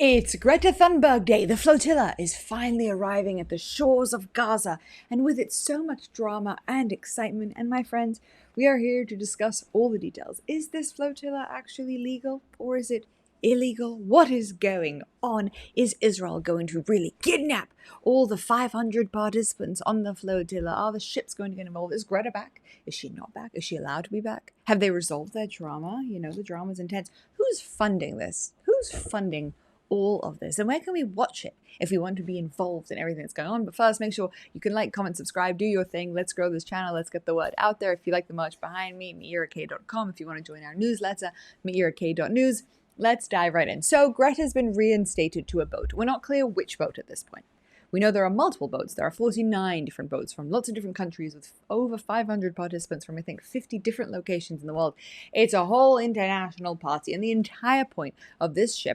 It's Greta Thunberg Day. The flotilla is finally arriving at the shores of Gaza, and with it so much drama and excitement. And my friends, we are here to discuss all the details. Is this flotilla actually legal, or is it illegal? What is going on? Is Israel going to really kidnap all the 500 participants on the flotilla? Are the ships going to get involved? Is Greta back? Is she not back? Is she allowed to be back? Have they resolved their drama? You know, the drama's intense. Who's funding this? Who's funding all of this, and where can we watch it if we want to be involved in everything that's going on? But first, make sure you can like, comment, subscribe, do your thing. Let's grow this channel. Let's get the word out there. If you like the merch behind me, meeturak.com. If you want to join our newsletter, meeturak.news. Let's dive right in. So Greta's been reinstated to a boat. We're not clear which boat at this point. We know there are multiple boats. There are 49 different boats from lots of different countries with over 500 participants from, I think, 50 different locations in the world. It's a whole international party, and the entire point of this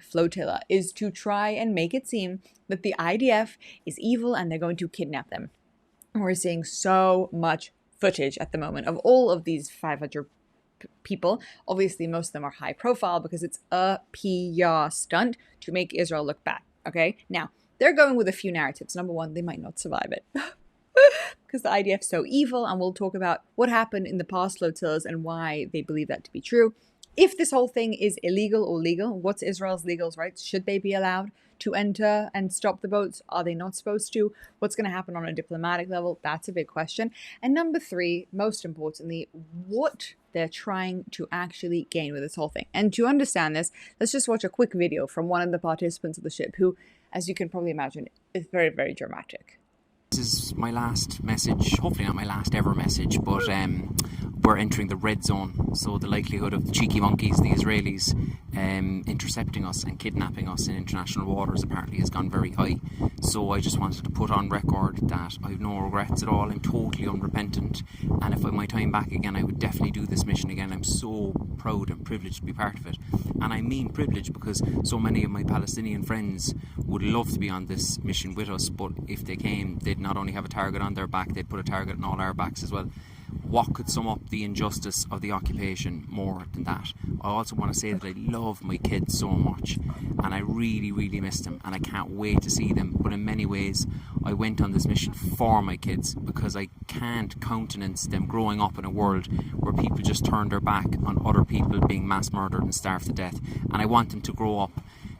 flotilla, is to try and make it seem that the IDF is evil and they're going to kidnap them. And we're seeing so much footage at the moment of all of these 500 people. Obviously, most of them are high profile because it's a PR stunt to make Israel look bad. Okay, now they're going with a few narratives. Number one, they might not survive it because the IDF's so evil, and we'll talk about what happened in the past flotillas and why they believe that to be true. If this whole thing is illegal or legal, what's Israel's legal rights? Should they be allowed to enter and stop the boats? Are they not supposed to? What's going to happen on a diplomatic level? That's a big question. And number three, most importantly, what they're trying to actually gain with this whole thing. And to understand this, let's just watch a quick video from one of the participants of the ship who, as you can probably imagine, is very, very dramatic. This is my last message, hopefully not my last ever message, but we're entering the red zone, so the likelihood of the cheeky monkeys, the Israelis, intercepting us and kidnapping us in international waters apparently has gone very high. So I just wanted to put on record that I have no regrets at all. I'm totally unrepentant, and if I had my time back again, I would definitely do this mission again. I'm so proud and privileged to be part of it, and I mean privileged because so many of my Palestinian friends would love to be on this mission with us, but if they came, they'd not only have a target on their back, they'd put a target on all our backs as well. What could sum up the injustice of the occupation more than that? I also want to say that I love my kids so much, and I really, really miss them, and I can't wait to see them. But in many ways, I went on this mission for my kids because I can't countenance them growing up in a world where people just turn their back on other people being mass murdered and starved to death. And I want them to grow up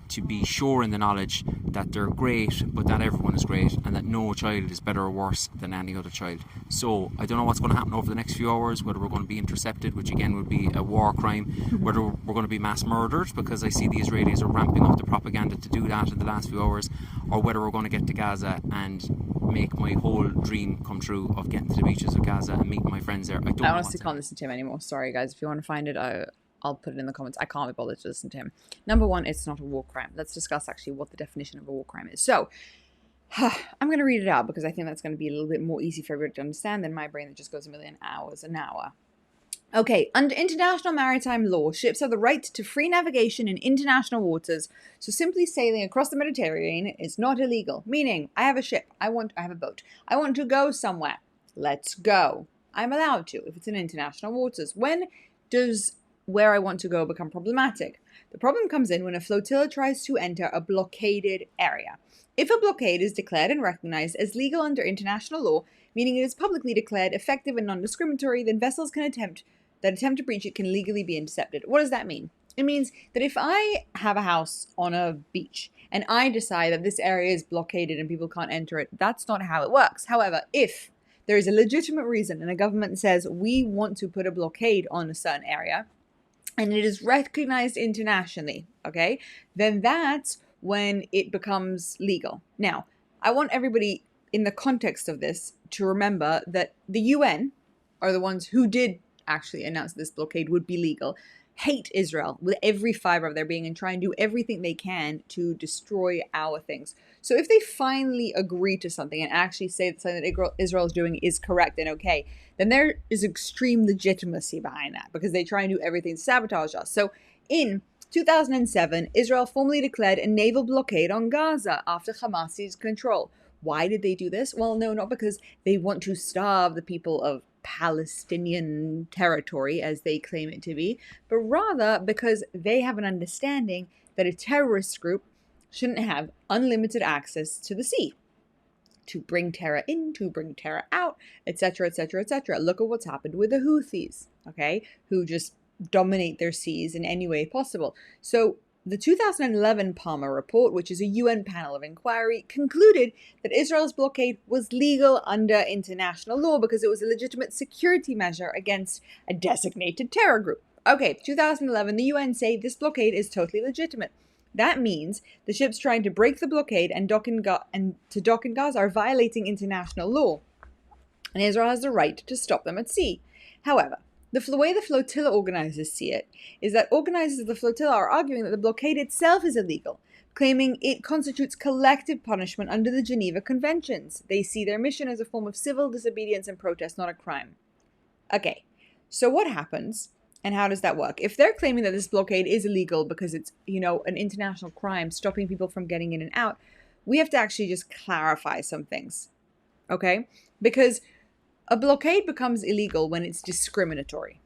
to be sure in the knowledge that they're great, but that everyone is great, and that no child is better or worse than any other child. So I don't know what's going to happen over the next few hours, whether we're going to be intercepted, which again would be a war crime, whether we're going to be mass murdered, because I see the Israelis are ramping up the propaganda to do that in the last few hours, or whether we're going to get to Gaza and make my whole dream come true of getting to the beaches of Gaza and meeting my friends there. I honestly can't listen to him anymore. Sorry guys, if you want to find it, I'll put it in the comments. I can't be bothered to listen to him. Number one, it's not a war crime. Let's discuss actually what the definition of a war crime is. So, I'm going to read it out because I think that's going to be a little bit more easy for everybody to understand than my brain that just goes a million hours an hour. Okay, under international maritime law, ships have the right to free navigation in international waters, so simply sailing across the Mediterranean is not illegal. Meaning, I have a ship, I have a boat, I want to go somewhere. Let's go. I'm allowed to if it's in international waters. When does where I want to go become problematic? The problem comes in when a flotilla tries to enter a blockaded area. If a blockade is declared and recognized as legal under international law, meaning it is publicly declared effective and non-discriminatory, then vessels that attempt to breach it can legally be intercepted. What does that mean? It means that if I have a house on a beach and I decide that this area is blockaded and people can't enter it, that's not how it works. However, if there is a legitimate reason and a government says we want to put a blockade on a certain area, and it is recognized internationally, okay, then that's when it becomes legal. Now, I want everybody in the context of this to remember that the UN are the ones who did actually announce this blockade would be legal, hate Israel with every fiber of their being and try and do everything they can to destroy our things. So if they finally agree to something and actually say that something that Israel is doing is correct and okay, then there is extreme legitimacy behind that because they try and do everything to sabotage us. So in 2007, Israel formally declared a naval blockade on Gaza after Hamas seized control. Why did they do this? Well, no, not because they want to starve the people of Palestinian territory, as they claim it to be, but rather because they have an understanding that a terrorist group shouldn't have unlimited access to the sea to bring terror in, to bring terror out, etc., etc., etc. Look at what's happened with the Houthis, okay, who just dominate their seas in any way possible. So the 2011 Palmer Report, which is a UN panel of inquiry, concluded that Israel's blockade was legal under international law because it was a legitimate security measure against a designated terror group. Okay, 2011, the UN say this blockade is totally legitimate. That means the ships trying to break the blockade and dock in Gaza are violating international law, and Israel has the right to stop them at sea. However, the way the flotilla organizers see it is that organizers of the flotilla are arguing that the blockade itself is illegal, claiming it constitutes collective punishment under the Geneva Conventions. They see their mission as a form of civil disobedience and protest, not a crime. Okay, so what happens? And how does that work? If they're claiming that this blockade is illegal because it's, an international crime stopping people from getting in and out, we have to actually just clarify some things, okay? Because a blockade becomes illegal when it's discriminatory.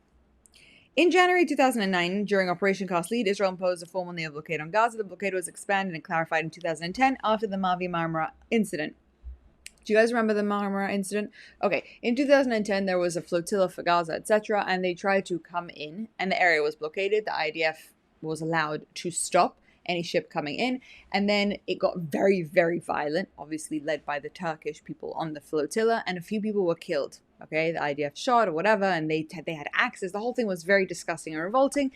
In January 2009, during Operation Cast Lead, Israel imposed a formal naval blockade on Gaza. The blockade was expanded and clarified in 2010 after the Mavi Marmara incident. Do you guys remember the Marmara incident? Okay, in 2010, there was a flotilla for Gaza, etc., and they tried to come in, and the area was blockaded. The IDF was allowed to stop any ship coming in, and then it got very, very violent, obviously led by the Turkish people on the flotilla, and a few people were killed. Okay, the IDF shot or whatever, and they had access. The whole thing was very disgusting and revolting,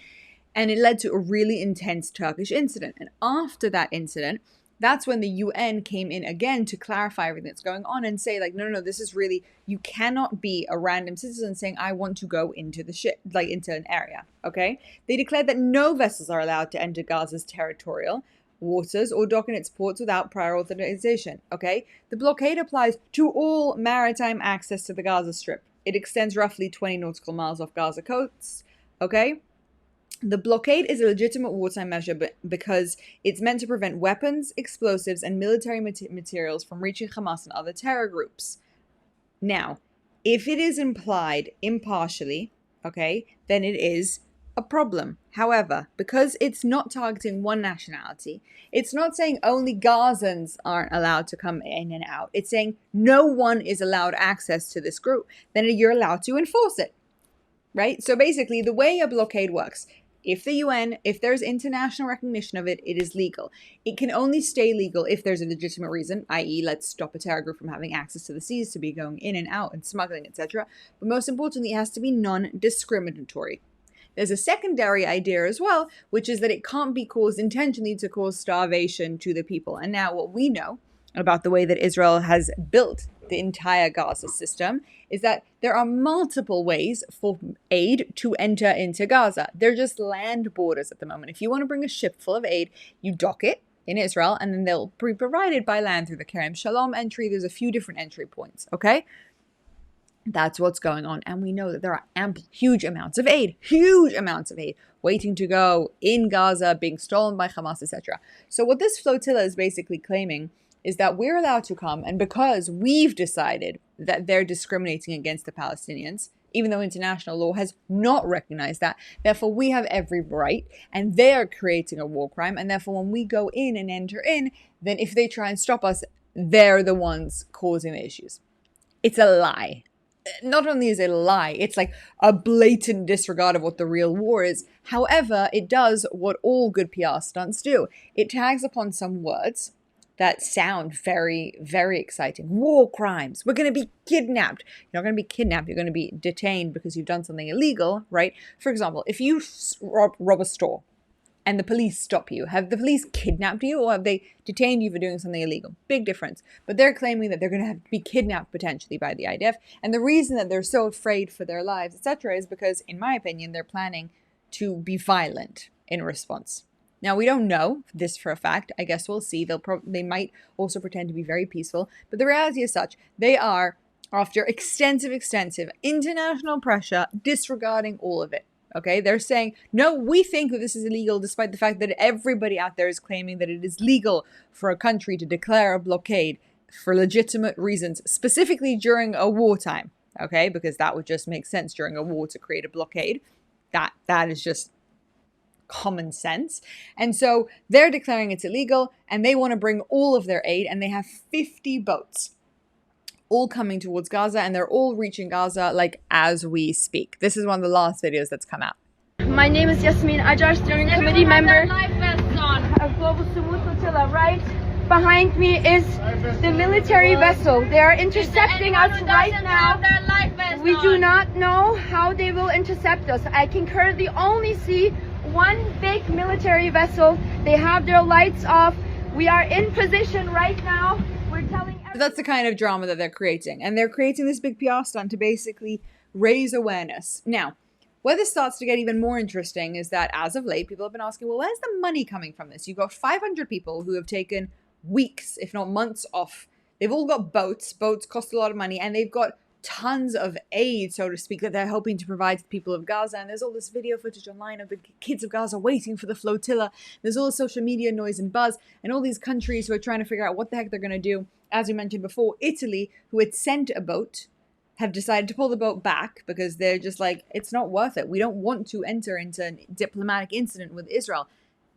and it led to a really intense Turkish incident. And after that incident, that's when the UN came in again to clarify everything that's going on and say, like, no, this is really, you cannot be a random citizen saying, I want to go into the ship, like into an area, okay? They declared that no vessels are allowed to enter Gaza's territorial waters or dock in its ports without prior authorization, okay? The blockade applies to all maritime access to the Gaza Strip. It extends roughly 20 nautical miles off Gaza coasts, okay? The blockade is a legitimate wartime measure because it's meant to prevent weapons, explosives, and military materials from reaching Hamas and other terror groups. Now, if it is implied impartially, okay, then it is a problem. However, because it's not targeting one nationality, it's not saying only Gazans aren't allowed to come in and out. It's saying no one is allowed access to this group. Then you're allowed to enforce it, right? So basically, the way a blockade works, if the UN, if there's international recognition of it, it is legal. It can only stay legal if there's a legitimate reason, i.e. let's stop a terror group from having access to the seas to be going in and out and smuggling, etc. But most importantly, it has to be non-discriminatory. There's a secondary idea as well, which is that it can't be caused intentionally to cause starvation to the people. And now what we know about the way that Israel has built the entire Gaza system is that there are multiple ways for aid to enter into Gaza. They're just land borders at the moment. If you want to bring a ship full of aid, you dock it in Israel, and then they'll be provided by land through the Kerem Shalom entry. There's a few different entry points, okay? That's what's going on. And we know that there are huge amounts of aid waiting to go in Gaza, being stolen by Hamas, etc. So what this flotilla is basically claiming is that we're allowed to come, and because we've decided that they're discriminating against the Palestinians, even though international law has not recognized that, therefore we have every right, and they're creating a war crime, and therefore when we go in and enter in, then if they try and stop us, they're the ones causing the issues. It's a lie. Not only is it a lie, it's like a blatant disregard of what the real war is. However, it does what all good PR stunts do. It tags upon some words that sound very, very exciting. War crimes. We're going to be kidnapped. You're not going to be kidnapped. You're going to be detained because you've done something illegal, right? For example, if you rob a store and the police stop you, have the police kidnapped you or have they detained you for doing something illegal? Big difference. But they're claiming that they're going to have to be kidnapped potentially by the IDF. And the reason that they're so afraid for their lives, etc., is because, in my opinion, they're planning to be violent in response. Now, we don't know this for a fact. I guess we'll see. They might also pretend to be very peaceful. But the reality is such. They are, after extensive international pressure, disregarding all of it. Okay? They're saying, no, we think that this is illegal, despite the fact that everybody out there is claiming that it is legal for a country to declare a blockade for legitimate reasons, specifically during a wartime. Okay? Because that would just make sense during a war to create a blockade. That is just common sense. And so they're declaring it's illegal, and they want to bring all of their aid, and they have 50 boats all coming towards Gaza, and they're all reaching Gaza like as we speak. This is one of the last videos that's come out. My name is Yasmin Ajar, steering committee member of Global Sumut Flotilla. Right behind me is the military vessel. They are intercepting us right now. We do not know how they will intercept us. I can currently only see one big military vessel. They have their lights off. We are in position right now. We're telling everyone. That's the kind of drama that they're creating. And they're creating this big PR stunt to basically raise awareness. Now, where this starts to get even more interesting is that as of late, people have been asking, well, where's the money coming from this? You've got 500 people who have taken weeks, if not months off. They've all got boats. Boats cost a lot of money, and they've got tons of aid, so to speak, that they're hoping to provide to the people of Gaza. And there's all this video footage online of the kids of Gaza waiting for the flotilla. There's all the social media noise and buzz, and all these countries who are trying to figure out what the heck they're going to do. As we mentioned before, Italy, who had sent a boat, have decided to pull the boat back because they're just like, it's not worth it. We don't want to enter into a diplomatic incident with Israel.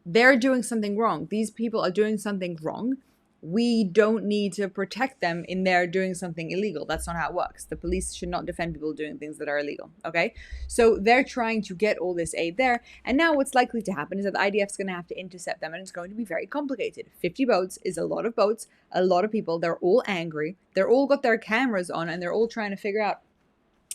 They're doing something wrong. These people are doing something wrong. We don't need to protect them in their doing something illegal. That's not how it works. The police should not defend people doing things that are illegal, okay? So they're trying to get all this aid there. And now what's likely to happen is that the IDF is going to have to intercept them, and it's going to be very complicated. 50 boats is a lot of boats, a lot of people. They're all angry. They're all got their cameras on, and they're all trying to figure out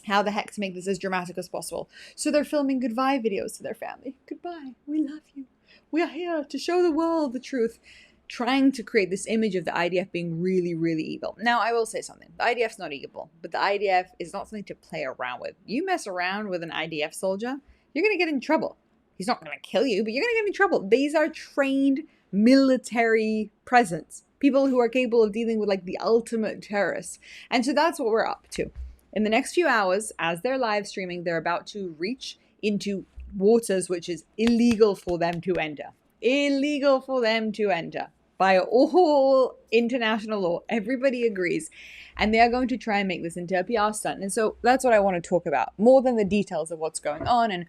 how the heck to make this as dramatic as possible. So they're filming goodbye videos to their family. Goodbye. We love you. We are here to show the world the truth. Trying to create this image of the IDF being really, really evil. Now, I will say something. The IDF's not evil, but the IDF is not something to play around with. You mess around with an IDF soldier, you're going to get in trouble. He's not going to kill you, but you're going to get in trouble. These are trained military presence. People who are capable of dealing with like the ultimate terrorists. And so that's what we're up to. In the next few hours, as they're live streaming, they're about to reach into waters which is illegal for them to enter. Illegal for them to enter. By all international law, everybody agrees. And they are going to try and make this into a PR stunt. And so that's what I want to talk about, more than the details of what's going on. And,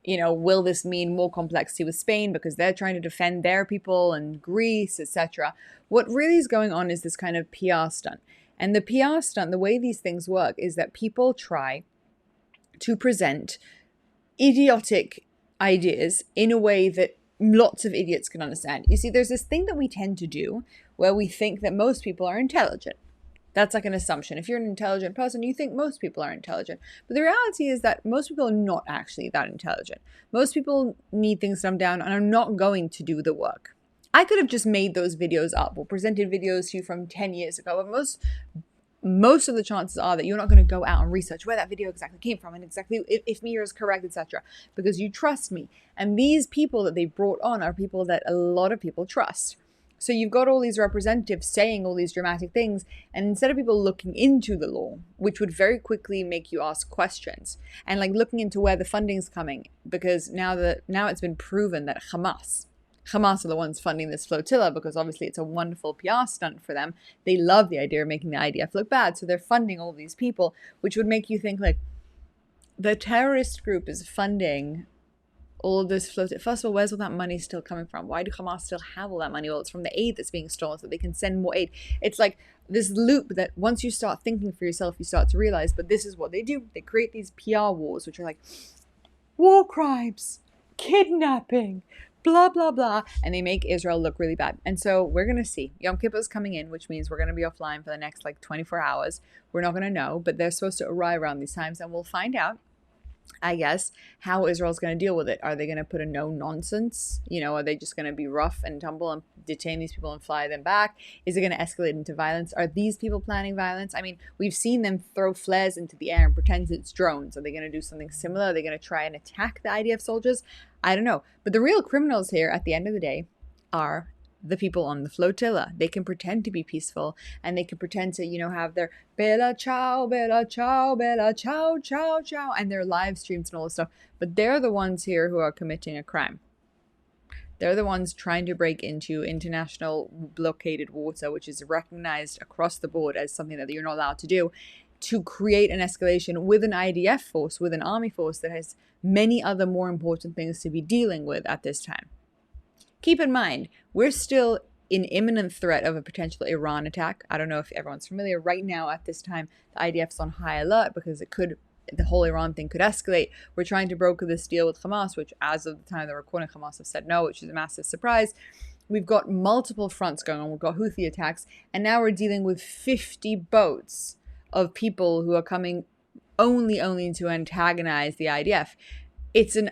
you know, will this mean more complexity with Spain because they're trying to defend their people and Greece, etc. What really is going on is this kind of PR stunt. And the PR stunt, the way these things work is that people try to present idiotic ideas in a way that lots of idiots can understand. You see, there's this thing that we tend to do where we think that most people are intelligent. That's like an assumption. If you're an intelligent person, you think most people are intelligent. But the reality is that most people are not actually that intelligent. Most people need things dumbed down and are not going to do the work. I could have just made those videos up or presented videos to you from 10 years ago, but most of the chances are that you're not going to go out and research where that video exactly came from and exactly if Mira is correct, etc. Because you trust me. And these people that they brought on are people that a lot of people trust. So you've got all these representatives saying all these dramatic things, and instead of people looking into the law, which would very quickly make you ask questions, and like looking into where the funding's coming, because now it's been proven that Hamas are the ones funding this flotilla because obviously it's a wonderful PR stunt for them. They love the idea of making the IDF look bad, so they're funding all these people, which would make you think like the terrorist group is funding all of this flotilla. First of all, where's all that money still coming from? Why do Hamas still have all that money? Well, it's from the aid that's being stolen so they can send more aid. It's like this loop that once you start thinking for yourself, you start to realize, but this is what they do. They create these PR wars, which are like war crimes, kidnapping, blah, blah, blah. And they make Israel look really bad. And so we're going to see. Yom Kippur is coming in, which means we're going to be offline for the next like 24 hours. We're not going to know, but they're supposed to arrive around these times and we'll find out, I guess, how Israel's going to deal with it. Are they going to put a no nonsense? You know, are they just going to be rough and tumble and detain these people and fly them back? Is it going to escalate into violence? Are these people planning violence? I mean, we've seen them throw flares into the air and pretend it's drones. Are they going to do something similar? Are they going to try and attack the IDF soldiers? I don't know. But the real criminals here at the end of the day are the people on the flotilla. They can pretend to be peaceful and they can pretend to, you know, have their bella ciao, bella ciao, bella ciao, ciao, ciao, and their live streams and all this stuff. But they're the ones here who are committing a crime. They're the ones trying to break into international blockaded water, which is recognized across the board as something that you're not allowed to do. to create an escalation with an IDF force, with an army force that has many other more important things to be dealing with at this time. Keep in mind, we're still in imminent threat of a potential Iran attack. I don't know if everyone's familiar. Right now, at this time, the IDF's on high alert because the whole Iran thing could escalate. We're trying to broker this deal with Hamas, which as of the time of the recording, Hamas have said no, which is a massive surprise. We've got multiple fronts going on. We've got Houthi attacks, and now we're dealing with 50 boats of people who are coming only to antagonize the IDF. It's an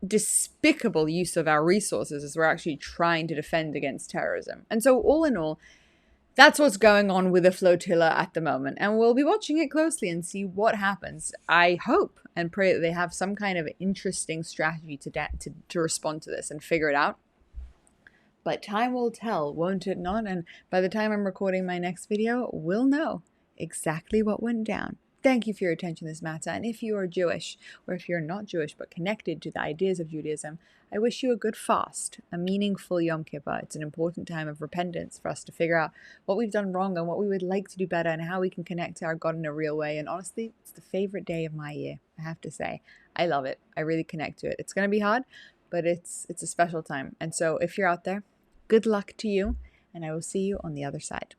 despicable use of our resources as we're actually trying to defend against terrorism. And so all in all, that's what's going on with the flotilla at the moment. And we'll be watching it closely and see what happens. I hope and pray that they have some kind of interesting strategy to respond to this and figure it out. But time will tell, won't it not? And by the time I'm recording my next video, we'll know exactly what went down. Thank you for your attention this matter, and if you are Jewish, or if you're not Jewish but connected to the ideas of Judaism, I wish you a good fast, a meaningful Yom Kippur. It's an important time of repentance for us to figure out what we've done wrong and what we would like to do better and how we can connect to our God in a real way. And honestly, it's the favorite day of my year, I have to say. I love it. I really connect to it. It's going to be hard, but it's a special time. And so if you're out there, good luck to you, and I will see you on the other side.